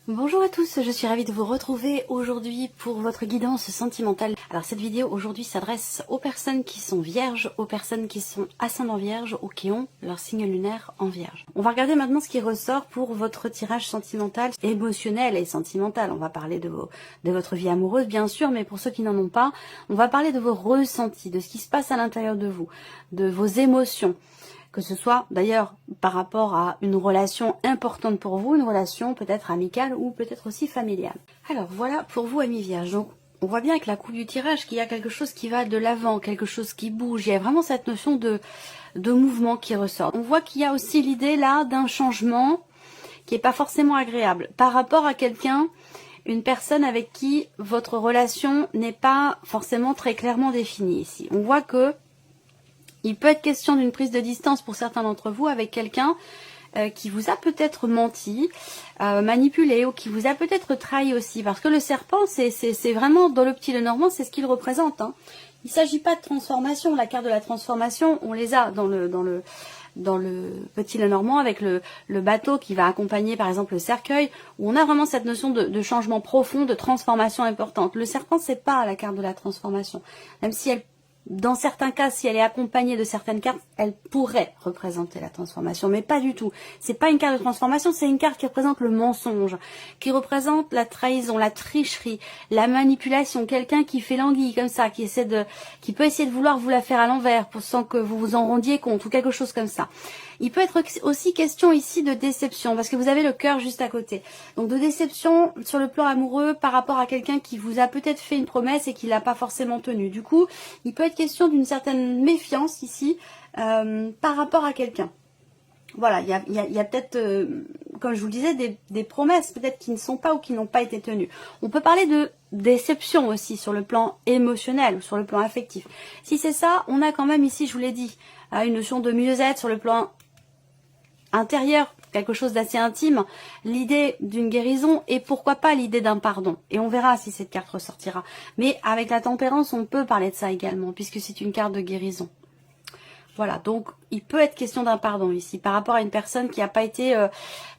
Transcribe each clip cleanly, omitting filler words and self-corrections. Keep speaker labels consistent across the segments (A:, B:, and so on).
A: Bonjour à tous, je suis ravie de vous retrouver aujourd'hui pour votre guidance sentimentale. Alors cette vidéo aujourd'hui s'adresse aux personnes qui sont vierges, aux personnes qui sont ascendant vierge ou qui ont leur signe lunaire en vierge. On va regarder maintenant ce qui ressort pour votre tirage sentimental, émotionnel et sentimental. On va parler de votre vie amoureuse bien sûr, mais pour ceux qui n'en ont pas, on va parler de vos ressentis, de ce qui se passe à l'intérieur de vous, de vos émotions. Que ce soit d'ailleurs par rapport à une relation importante pour vous, une relation peut-être amicale ou peut-être aussi familiale. Alors voilà pour vous amis vierges. Donc on voit bien avec la coupe du tirage qu'il y a quelque chose qui va de l'avant, quelque chose qui bouge. Il y a vraiment cette notion de mouvement qui ressort. On voit qu'il y a aussi l'idée là d'un changement qui n'est pas forcément agréable par rapport à quelqu'un, une personne avec qui votre relation n'est pas forcément très clairement définie ici. On voit que il peut être question d'une prise de distance pour certains d'entre vous avec quelqu'un qui vous a peut-être menti, manipulé ou qui vous a peut-être trahi aussi. Parce que le serpent, c'est vraiment dans le petit Lenormand, c'est ce qu'il représente. Hein. Il ne s'agit pas de transformation. La carte de la transformation, on les a dans le petit Lenormand avec le bateau qui va accompagner par exemple le cercueil, où on a vraiment cette notion de changement profond, de transformation importante. Le serpent, c'est pas la carte de la transformation. Même si elle, dans certains cas, si elle est accompagnée de certaines cartes, elle pourrait représenter la transformation, mais pas du tout. C'est pas une carte de transformation, c'est une carte qui représente le mensonge, qui représente la trahison, la tricherie, la manipulation, quelqu'un qui fait l'anguille comme ça, qui peut essayer de vouloir vous la faire à l'envers sans que vous vous en rendiez compte ou quelque chose comme ça. Il peut être aussi question ici de déception, parce que vous avez le cœur juste à côté. Donc de déception sur le plan amoureux par rapport à quelqu'un qui vous a peut-être fait une promesse et qui l'a pas forcément tenue. Du coup, il peut être question d'une certaine méfiance ici par rapport à quelqu'un. Voilà, il y a peut-être, comme je vous le disais, des promesses peut-être qui ne sont pas ou qui n'ont pas été tenues. On peut parler de déception aussi sur le plan émotionnel ou sur le plan affectif. Si c'est ça, on a quand même ici, je vous l'ai dit, une notion de mieux-être sur le plan intérieur, quelque chose d'assez intime, l'idée d'une guérison et pourquoi pas l'idée d'un pardon. Et on verra si cette carte ressortira. Mais avec la tempérance, on peut parler de ça également, puisque c'est une carte de guérison. Voilà, donc il peut être question d'un pardon ici, par rapport à une personne qui n'a pas été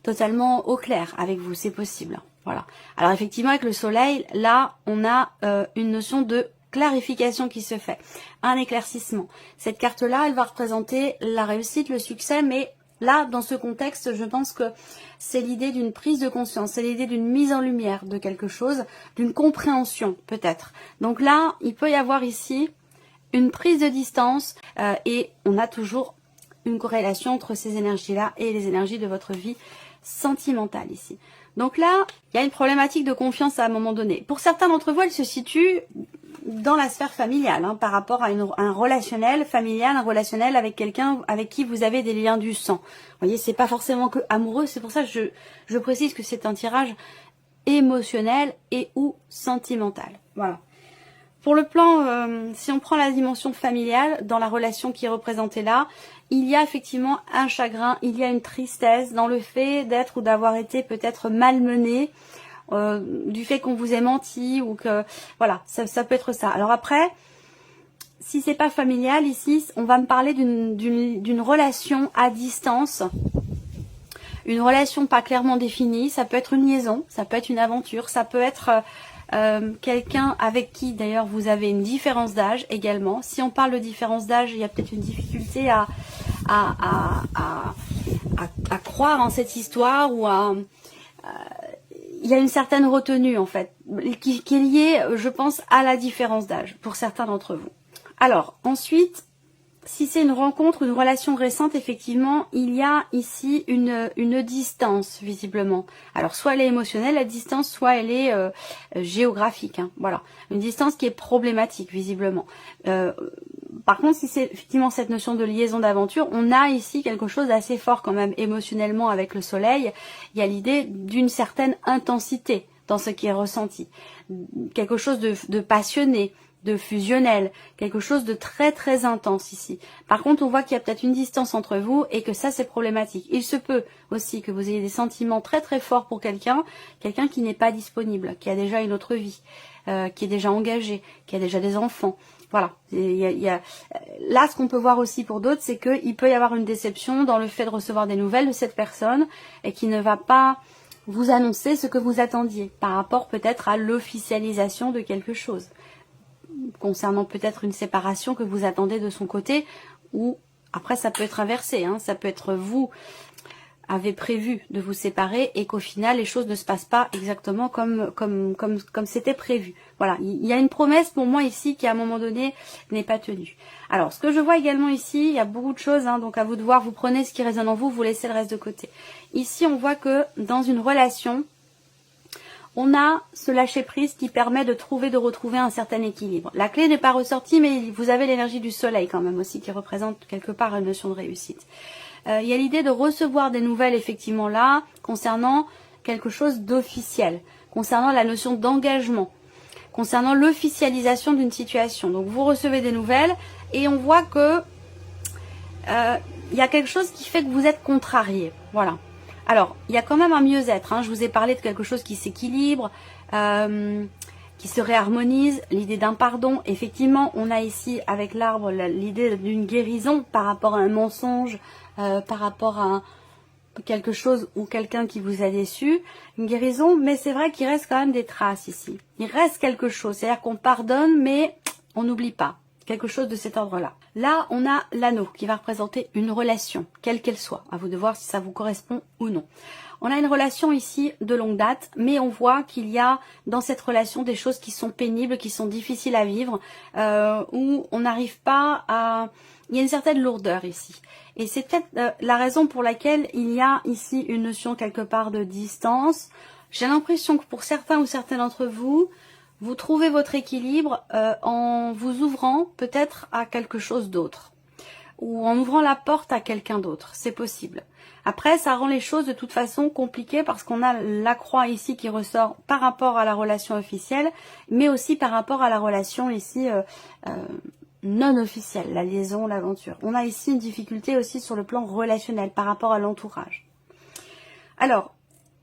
A: totalement au clair avec vous, c'est possible. Voilà. Alors effectivement, avec le soleil, là, on a une notion de clarification qui se fait, un éclaircissement. Cette carte-là, elle va représenter la réussite, le succès, mais là, dans ce contexte, je pense que c'est l'idée d'une prise de conscience, c'est l'idée d'une mise en lumière de quelque chose, d'une compréhension peut-être. Donc là, il peut y avoir ici une prise de distance et on a toujours une corrélation entre ces énergies-là et les énergies de votre vie sentimentale ici. Donc là, il y a une problématique de confiance à un moment donné. Pour certains d'entre vous, elle se situe dans la sphère familiale, hein, par rapport à un relationnel familial, un relationnel avec quelqu'un avec qui vous avez des liens du sang. Vous voyez, c'est pas forcément que amoureux, c'est pour ça que je précise que c'est un tirage émotionnel et ou sentimental. Voilà. Pour le plan, si on prend la dimension familiale, dans la relation qui est représentée là, il y a effectivement un chagrin, il y a une tristesse dans le fait d'être ou d'avoir été peut-être malmené, du fait qu'on vous ait menti ou que voilà, ça peut être ça. Alors après, si c'est pas familial ici, on va me parler d'une relation à distance, une relation pas clairement définie. Ça peut être une liaison, ça peut être une aventure, ça peut être quelqu'un avec qui d'ailleurs vous avez une différence d'âge également. Si on parle de différence d'âge, il y a peut-être une difficulté à croire en cette histoire ou il y a une certaine retenue en fait qui est liée, je pense, à la différence d'âge pour certains d'entre vous. Alors ensuite, si c'est une rencontre, une relation récente, effectivement, il y a ici une distance, visiblement. Alors, soit elle est émotionnelle, la distance, soit elle est géographique. Hein, voilà, une distance qui est problématique, visiblement. Par contre, si c'est effectivement cette notion de liaison d'aventure, on a ici quelque chose d'assez fort quand même émotionnellement avec le soleil. Il y a l'idée d'une certaine intensité dans ce qui est ressenti. Quelque chose de passionné, de fusionnel, quelque chose de très très intense ici. Par contre, on voit qu'il y a peut-être une distance entre vous et que ça c'est problématique. Il se peut aussi que vous ayez des sentiments très très forts pour quelqu'un qui n'est pas disponible, qui a déjà une autre vie, qui est déjà engagé, qui a déjà des enfants. Voilà. Là, ce qu'on peut voir aussi pour d'autres, c'est qu'il peut y avoir une déception dans le fait de recevoir des nouvelles de cette personne et qui ne va pas vous annoncer ce que vous attendiez par rapport peut-être à l'officialisation de quelque chose, concernant peut-être une séparation que vous attendez de son côté, ou après ça peut être inversé, hein, ça peut être vous avez prévu de vous séparer et qu'au final les choses ne se passent pas exactement comme c'était prévu. Voilà, il y a une promesse pour moi ici qui à un moment donné n'est pas tenue. Alors ce que je vois également ici, il y a beaucoup de choses, hein, donc à vous de voir, vous prenez ce qui résonne en vous, vous laissez le reste de côté. Ici on voit que dans une relation, on a ce lâcher prise qui permet de retrouver un certain équilibre. La clé n'est pas ressortie, mais vous avez l'énergie du soleil quand même aussi qui représente quelque part une notion de réussite. Il y a l'idée de recevoir des nouvelles effectivement là, concernant quelque chose d'officiel, concernant la notion d'engagement, concernant l'officialisation d'une situation. Donc vous recevez des nouvelles et on voit que il y a quelque chose qui fait que vous êtes contrarié. Voilà. Alors, il y a quand même un mieux-être, hein. Je vous ai parlé de quelque chose qui s'équilibre, qui se réharmonise, l'idée d'un pardon. Effectivement, on a ici avec l'arbre l'idée d'une guérison par rapport à un mensonge, par rapport à quelque chose ou quelqu'un qui vous a déçu, une guérison, mais c'est vrai qu'il reste quand même des traces ici. Il reste quelque chose, c'est-à-dire qu'on pardonne, mais on n'oublie pas. Quelque chose de cet ordre-là. Là, on a l'anneau qui va représenter une relation, quelle qu'elle soit. À vous de voir si ça vous correspond ou non. On a une relation ici de longue date, mais on voit qu'il y a dans cette relation des choses qui sont pénibles, qui sont difficiles à vivre, où on n'arrive pas à... Il y a une certaine lourdeur ici. Et c'est peut-être la raison pour laquelle il y a ici une notion quelque part de distance. J'ai l'impression que pour certains ou certaines d'entre vous, vous trouvez votre équilibre en vous ouvrant peut-être à quelque chose d'autre. Ou en ouvrant la porte à quelqu'un d'autre. C'est possible. Après, ça rend les choses de toute façon compliquées parce qu'on a la croix ici qui ressort par rapport à la relation officielle, mais aussi par rapport à la relation ici non officielle, la liaison, l'aventure. On a ici une difficulté aussi sur le plan relationnel par rapport à l'entourage. Alors,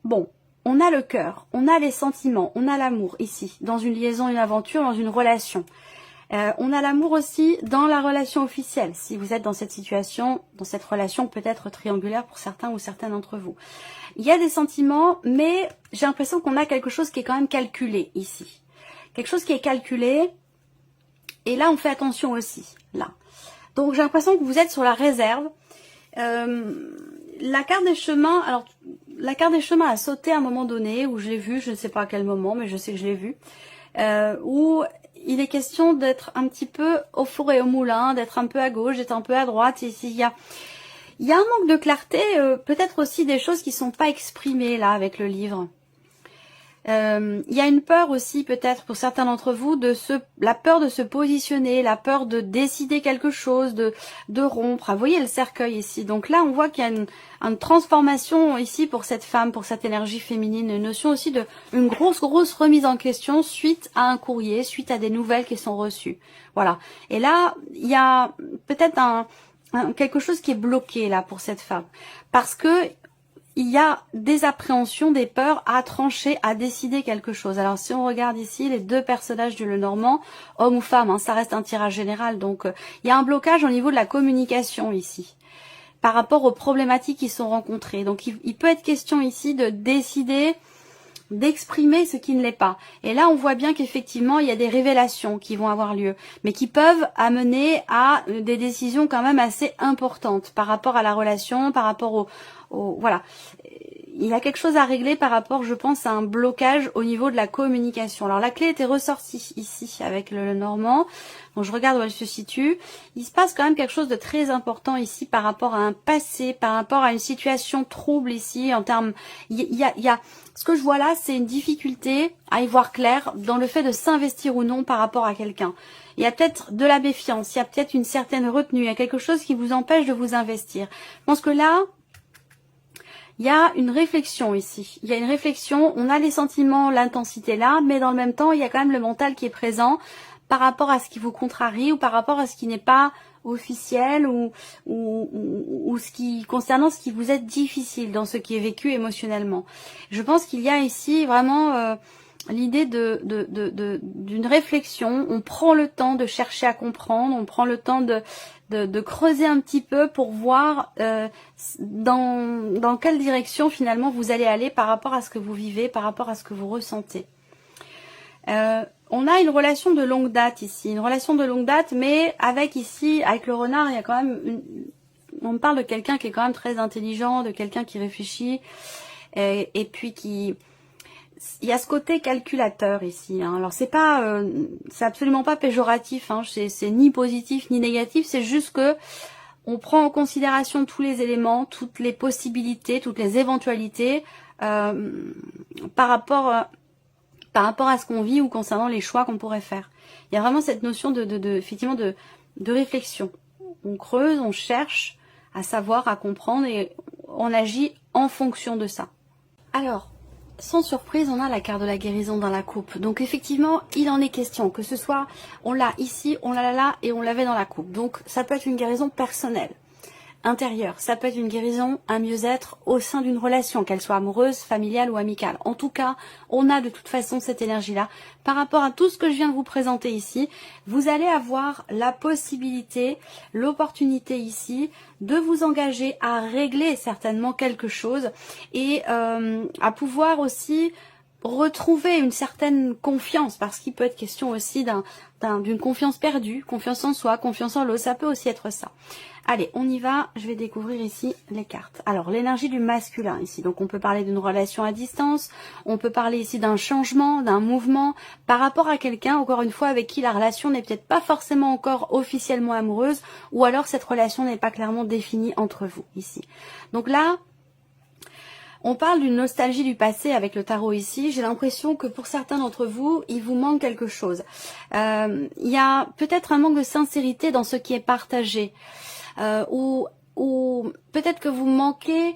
A: bon, on a le cœur, on a les sentiments, on a l'amour ici, dans une liaison, une aventure, dans une relation. On a l'amour aussi dans la relation officielle, si vous êtes dans cette situation, dans cette relation peut-être triangulaire pour certains ou certaines d'entre vous. Il y a des sentiments, mais j'ai l'impression qu'on a quelque chose qui est quand même calculé ici. Quelque chose qui est calculé, et là on fait attention aussi, là. Donc j'ai l'impression que vous êtes sur la réserve. La carte des chemins, alors la carte des chemins a sauté à un moment donné, où je l'ai vu, je ne sais pas à quel moment, mais je sais que je l'ai vu, où il est question d'être un petit peu au four et au moulin, d'être un peu à gauche, d'être un peu à droite. Ici, il y a un manque de clarté, peut-être aussi des choses qui sont pas exprimées là avec le livre. Il y a une peur aussi peut-être pour certains d'entre vous la peur de se positionner, la peur de décider quelque chose, de rompre. Ah, vous voyez le cercueil ici. Donc là, on voit qu'il y a une transformation ici pour cette femme, pour cette énergie féminine, une notion aussi de une grosse remise en question suite à un courrier, suite à des nouvelles qui sont reçues. Voilà. Et là, il y a peut-être quelque chose qui est bloqué là pour cette femme, parce que il y a des appréhensions, des peurs à trancher, à décider quelque chose. Alors si on regarde ici les deux personnages du Lenormand, homme ou femme, hein, ça reste un tirage général, donc il y a un blocage au niveau de la communication ici, par rapport aux problématiques qui sont rencontrées. Donc il peut être question ici de décider, d'exprimer ce qui ne l'est pas. Et là on voit bien qu'effectivement il y a des révélations qui vont avoir lieu, mais qui peuvent amener à des décisions quand même assez importantes par rapport à la relation, par rapport voilà. Il y a quelque chose à régler par rapport, je pense, à un blocage au niveau de la communication. Alors la clé était ressortie ici avec le Normand. Donc je regarde où elle se situe. Il se passe quand même quelque chose de très important ici par rapport à un passé, par rapport à une situation trouble ici en termes. Il y a ce que je vois là, c'est une difficulté à y voir clair dans le fait de s'investir ou non par rapport à quelqu'un. Il y a peut-être de la méfiance, il y a peut-être une certaine retenue, il y a quelque chose qui vous empêche de vous investir. Je pense que là, il y a une réflexion ici. Il y a une réflexion, on a les sentiments, l'intensité là, mais dans le même temps, il y a quand même le mental qui est présent par rapport à ce qui vous contrarie ou par rapport à ce qui n'est pas officiel ou ce qui concernant ce qui vous est difficile dans ce qui est vécu émotionnellement. Je pense qu'il y a ici vraiment l'idée d'une réflexion. On prend le temps de chercher à comprendre, on prend le temps de creuser un petit peu pour voir dans quelle direction finalement vous allez aller par rapport à ce que vous vivez, par rapport à ce que vous ressentez. On a une relation de longue date ici, une relation de longue date, mais avec le renard, il y a quand même on me parle de quelqu'un qui est quand même très intelligent, de quelqu'un qui réfléchit, et puis il y a ce côté calculateur ici, hein. Alors c'est absolument pas péjoratif, hein. C'est ni positif ni négatif, c'est juste que on prend en considération tous les éléments, toutes les possibilités, toutes les éventualités par rapport à ce qu'on vit ou concernant les choix qu'on pourrait faire. Il y a vraiment cette notion effectivement de réflexion. On creuse, on cherche à savoir, à comprendre, et on agit en fonction de ça. Alors, sans surprise, on a la carte de la guérison dans la coupe. Donc effectivement, il en est question, que ce soit, on l'a ici, on l'a là, et on l'avait dans la coupe. Donc ça peut être une guérison personnelle, intérieure. Ça peut être une guérison, un mieux-être au sein d'une relation, qu'elle soit amoureuse, familiale ou amicale. En tout cas, on a de toute façon cette énergie-là. Par rapport à tout ce que je viens de vous présenter ici, vous allez avoir la possibilité, l'opportunité ici de vous engager à régler certainement quelque chose et à pouvoir aussi retrouver une certaine confiance, parce qu'il peut être question aussi d'une confiance perdue, confiance en soi, confiance en l'autre, ça peut aussi être ça. Allez, on y va, je vais découvrir ici les cartes. Alors, l'énergie du masculin ici, donc on peut parler d'une relation à distance, on peut parler ici d'un changement, d'un mouvement, par rapport à quelqu'un, encore une fois, avec qui la relation n'est peut-être pas forcément encore officiellement amoureuse, ou alors cette relation n'est pas clairement définie entre vous, ici. Donc là, on parle d'une nostalgie du passé avec le tarot ici. J'ai l'impression que pour certains d'entre vous, il vous manque quelque chose. Il y a peut-être un manque de sincérité dans ce qui est partagé. Ou peut-être que vous manquez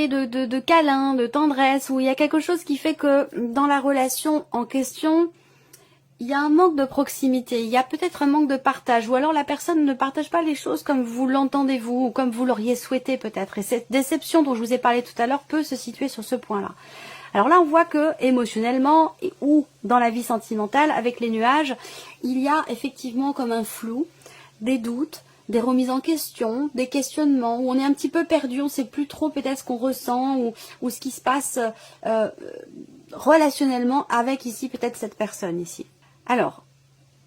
A: de câlin, de tendresse, ou il y a quelque chose qui fait que dans la relation en question, il y a un manque de proximité, il y a peut-être un manque de partage, ou alors la personne ne partage pas les choses comme vous l'entendez vous, ou comme vous l'auriez souhaité peut-être. Et cette déception dont je vous ai parlé tout à l'heure peut se situer sur ce point-là. Alors là, on voit que émotionnellement, ou dans la vie sentimentale, avec les nuages, il y a effectivement comme un flou, des doutes, des remises en question, des questionnements, où on est un petit peu perdu, on ne sait plus trop peut-être ce qu'on ressent, ou ce qui se passe relationnellement avec ici peut-être cette personne ici. Alors,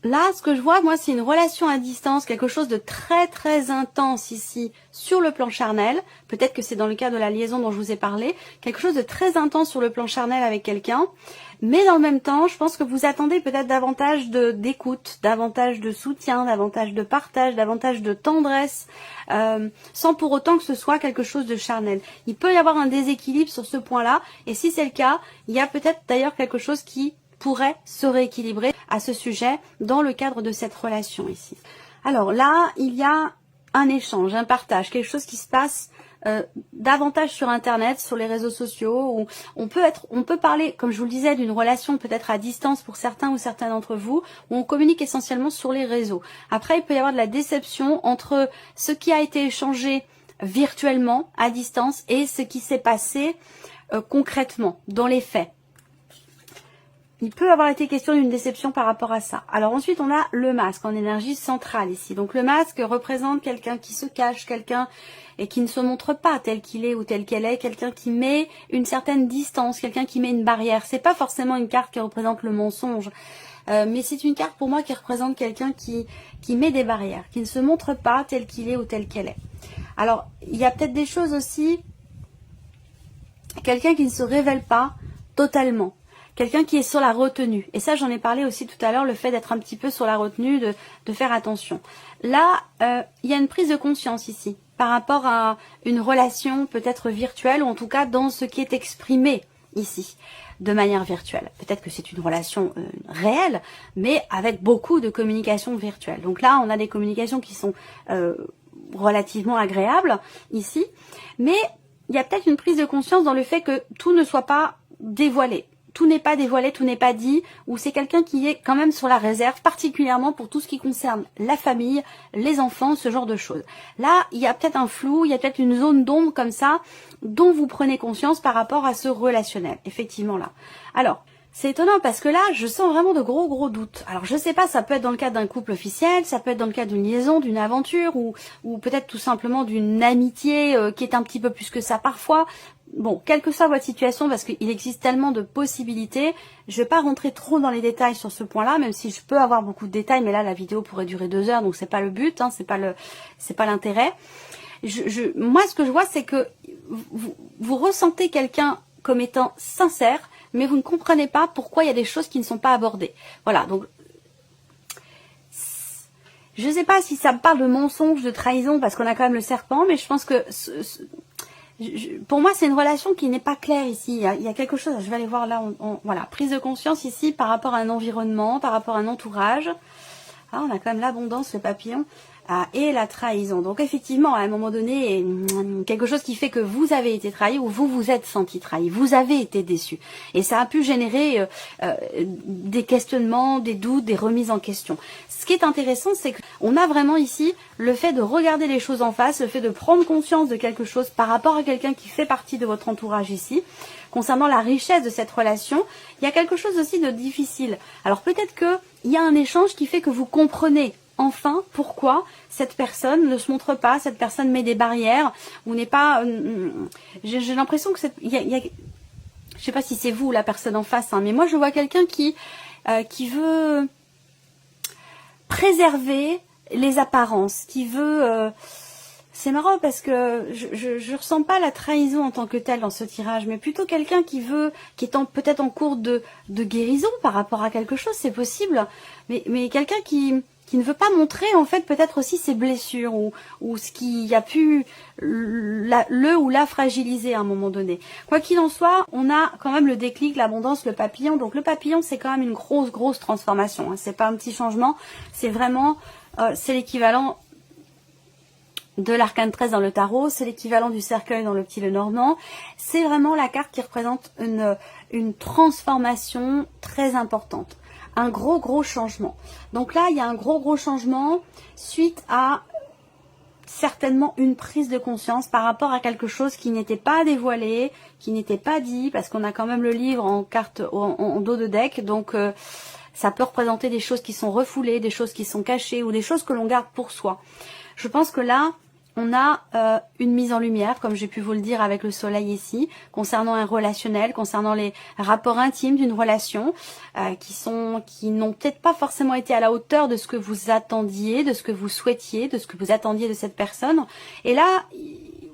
A: là, ce que je vois, moi, c'est une relation à distance, quelque chose de très très intense ici sur le plan charnel. Peut-être que c'est dans le cas de la liaison dont je vous ai parlé. Quelque chose de très intense sur le plan charnel avec quelqu'un. Mais dans le même temps, je pense que vous attendez peut-être davantage d'écoute, davantage de soutien, davantage de partage, davantage de tendresse, sans pour autant que ce soit quelque chose de charnel. Il peut y avoir un déséquilibre sur ce point-là. Et si c'est le cas, il y a peut-être d'ailleurs quelque chose qui pourrait se rééquilibrer à ce sujet dans le cadre de cette relation ici. Alors là, il y a un échange, un partage, quelque chose qui se passe davantage sur Internet, sur les réseaux sociaux, où on peut parler, comme je vous le disais, d'une relation peut-être à distance pour certains ou certains d'entre vous, où on communique essentiellement sur les réseaux. Après, il peut y avoir de la déception entre ce qui a été échangé virtuellement, à distance, et ce qui s'est passé concrètement, dans les faits. Il peut avoir été question d'une déception par rapport à ça. Alors ensuite, on a le masque en énergie centrale ici. Donc le masque représente quelqu'un qui se cache, quelqu'un et qui ne se montre pas tel qu'il est ou tel qu'elle est, quelqu'un qui met une certaine distance, quelqu'un qui met une barrière. C'est pas forcément une carte qui représente le mensonge, mais c'est une carte pour moi qui représente quelqu'un qui met des barrières, qui ne se montre pas tel qu'il est ou tel qu'elle est. Alors, il y a peut-être des choses aussi, quelqu'un qui ne se révèle pas totalement. Quelqu'un qui est sur la retenue. Et ça, j'en ai parlé aussi tout à l'heure, le fait d'être un petit peu sur la retenue, de faire attention. Là, il y a une prise de conscience ici, par rapport à une relation peut-être virtuelle, ou en tout cas dans ce qui est exprimé ici, de manière virtuelle. Peut-être que c'est une relation réelle, mais avec beaucoup de communication virtuelle. Donc là, on a des communications qui sont relativement agréables ici, mais il y a peut-être une prise de conscience dans le fait que tout ne soit pas dévoilé. Tout n'est pas dévoilé, tout n'est pas dit, ou c'est quelqu'un qui est quand même sur la réserve, particulièrement pour tout ce qui concerne la famille, les enfants, ce genre de choses. Là, il y a peut-être un flou, il y a peut-être une zone d'ombre comme ça, dont vous prenez conscience par rapport à ce relationnel, effectivement là. Alors, C'est étonnant parce que là, je sens vraiment de gros doutes. Alors je sais pas, ça peut être dans le cadre d'un couple officiel, ça peut être dans le cadre d'une liaison, d'une aventure ou peut-être tout simplement d'une amitié qui est un petit peu plus que ça parfois. Bon, quelle que soit votre situation, parce qu'il existe tellement de possibilités, je vais pas rentrer trop dans les détails sur ce point-là, même si je peux avoir beaucoup de détails, mais là la vidéo pourrait durer 2 heures, donc c'est pas le but, hein, c'est pas l'intérêt. Moi, ce que je vois, c'est que vous ressentez quelqu'un comme étant sincère, mais vous ne comprenez pas pourquoi il y a des choses qui ne sont pas abordées. Voilà, donc je ne sais pas si ça me parle de mensonge, de trahison, parce qu'on a quand même le serpent, mais je pense que pour moi, c'est une relation qui n'est pas claire ici. Il y a quelque chose, je vais aller voir là, voilà, prise de conscience ici par rapport à un environnement, par rapport à un entourage. Ah, on a quand même l'abondance, le papillon, et la trahison. Donc effectivement, à un moment donné, quelque chose qui fait que vous avez été trahi ou vous vous êtes senti trahi, vous avez été déçu. Et ça a pu générer des questionnements, des doutes, des remises en question. Ce qui est intéressant, c'est qu'on a vraiment ici le fait de regarder les choses en face, le fait de prendre conscience de quelque chose par rapport à quelqu'un qui fait partie de votre entourage ici. Concernant la richesse de cette relation, il y a quelque chose aussi de difficile. Alors peut-être qu'il y a un échange qui fait que vous comprenez enfin pourquoi cette personne ne se montre pas, cette personne met des barrières, ou n'est pas... J'ai l'impression que je sais pas si c'est vous ou la personne en face, hein, mais moi je vois quelqu'un qui veut préserver les apparences, qui veut... C'est marrant parce que je ressens pas la trahison en tant que telle dans ce tirage, mais plutôt quelqu'un qui est peut-être en cours de guérison par rapport à quelque chose, c'est possible, mais quelqu'un qui ne veut pas montrer en fait peut-être aussi ses blessures ou ce qui a pu le ou la fragiliser à un moment donné. Quoi qu'il en soit, on a quand même le déclic, l'abondance, le papillon. Donc le papillon, c'est quand même une grosse transformation, hein. C'est pas un petit changement, c'est vraiment, c'est l'équivalent de l'arcane 13 dans le tarot, c'est l'équivalent du cercueil dans le petit Lenormand. C'est vraiment la carte qui représente une transformation très importante. Un gros changement. Donc là, il y a un gros changement suite à certainement une prise de conscience par rapport à quelque chose qui n'était pas dévoilé, qui n'était pas dit, parce qu'on a quand même le livre en carte en dos de deck, donc ça peut représenter des choses qui sont refoulées, des choses qui sont cachées ou des choses que l'on garde pour soi. Je pense que là, on a une mise en lumière, comme j'ai pu vous le dire avec le soleil ici, concernant un relationnel, concernant les rapports intimes d'une relation, qui n'ont peut-être pas forcément été à la hauteur de ce que vous attendiez, de ce que vous souhaitiez, de ce que vous attendiez de cette personne. Et là,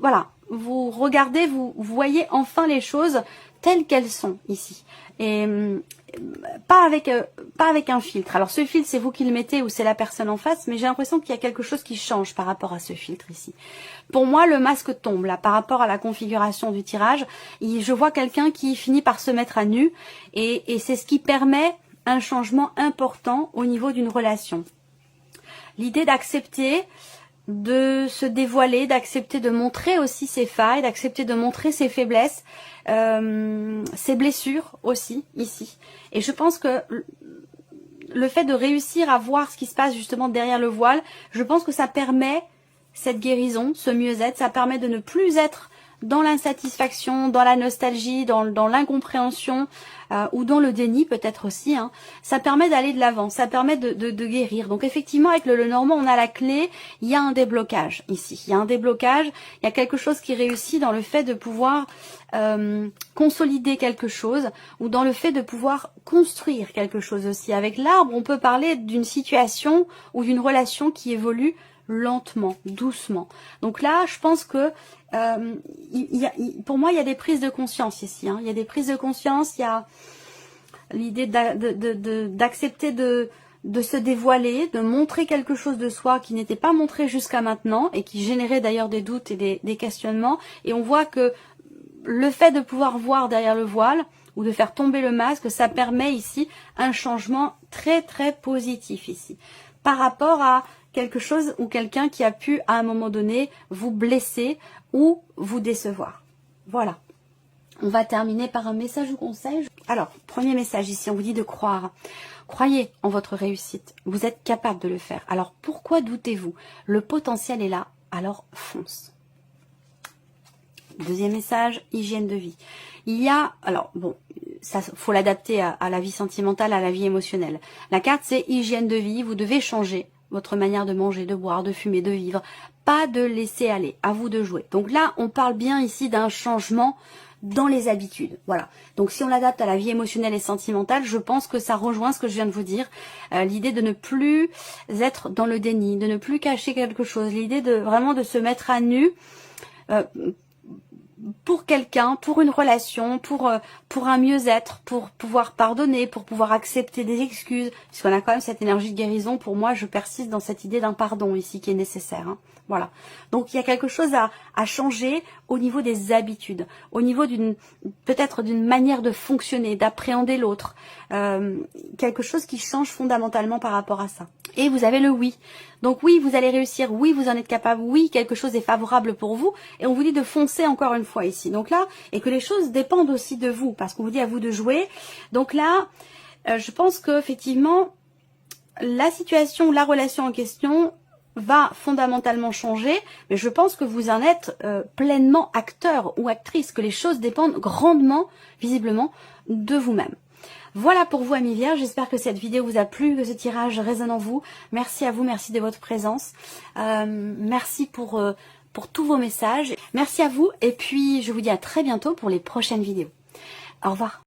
A: voilà, vous regardez, vous voyez enfin les choses telles qu'elles sont ici. Et pas avec un filtre. Alors ce filtre, c'est vous qui le mettez ou c'est la personne en face, mais j'ai l'impression qu'il y a quelque chose qui change par rapport à ce filtre ici. Pour moi, le masque tombe là par rapport à la configuration du tirage. Je vois quelqu'un qui finit par se mettre à nu et c'est ce qui permet un changement important au niveau d'une relation. L'idée d'accepter de se dévoiler, d'accepter de montrer aussi ses failles, d'accepter de montrer ses faiblesses, ses blessures aussi ici. Et je pense que le fait de réussir à voir ce qui se passe justement derrière le voile, je pense que ça permet cette guérison, ce mieux-être, ça permet de ne plus être dans l'insatisfaction, dans la nostalgie, dans l'incompréhension ou dans le déni peut-être aussi. Hein. Ça permet d'aller de l'avant, ça permet de guérir. Donc effectivement avec le Lenormand on a la clé, il y a un déblocage ici. Il y a un déblocage, il y a quelque chose qui réussit dans le fait de pouvoir consolider quelque chose ou dans le fait de pouvoir construire quelque chose aussi. Avec l'arbre on peut parler d'une situation ou d'une relation qui évolue lentement, doucement. Donc là, je pense que pour moi, il y a des prises de conscience ici. Hein. Il y a des prises de conscience, il y a l'idée d'accepter de se dévoiler, de montrer quelque chose de soi qui n'était pas montré jusqu'à maintenant et qui générait d'ailleurs des doutes et des questionnements. Et on voit que le fait de pouvoir voir derrière le voile ou de faire tomber le masque, ça permet ici un changement très positif ici. Par rapport à quelque chose ou quelqu'un qui a pu à un moment donné vous blesser ou vous décevoir. Voilà. On va terminer par un message ou conseil. Alors, premier message ici, on vous dit de croire. Croyez en votre réussite. Vous êtes capable de le faire. Alors, pourquoi doutez-vous? Le potentiel est là, alors fonce. Deuxième message, hygiène de vie. Il y a, alors bon, ça faut l'adapter à la vie sentimentale, à la vie émotionnelle. La carte, c'est hygiène de vie. Vous devez changer votre manière de manger, de boire, de fumer, de vivre. Pas de laisser aller. À vous de jouer. Donc là, on parle bien ici d'un changement dans les habitudes. Voilà. Donc si on l'adapte à la vie émotionnelle et sentimentale, je pense que ça rejoint ce que je viens de vous dire. L'idée de ne plus être dans le déni, de ne plus cacher quelque chose. L'idée de vraiment de se mettre à nu pour quelqu'un, pour une relation, pour un mieux-être, pour pouvoir pardonner, pour pouvoir accepter des excuses, puisqu'on a quand même cette énergie de guérison. Pour moi, je persiste dans cette idée d'un pardon ici qui est nécessaire. Hein. Voilà. Donc il y a quelque chose à changer au niveau des habitudes, au niveau peut-être d'une manière de fonctionner, d'appréhender l'autre, quelque chose qui change fondamentalement par rapport à ça. Et vous avez le oui. Donc oui, vous allez réussir, oui, vous en êtes capable, oui, quelque chose est favorable pour vous, et on vous dit de foncer encore une fois ici. Donc là, et que les choses dépendent aussi de vous, parce qu'on vous dit à vous de jouer. Donc là, je pense que effectivement, la situation, la relation en question va fondamentalement changer, mais je pense que vous en êtes pleinement acteur ou actrice, que les choses dépendent grandement, visiblement, de vous-même. Voilà pour vous, amis vierges. J'espère que cette vidéo vous a plu, que ce tirage résonne en vous. Merci à vous, merci de votre présence. Merci pour tous vos messages. Merci à vous et puis je vous dis à très bientôt pour les prochaines vidéos. Au revoir.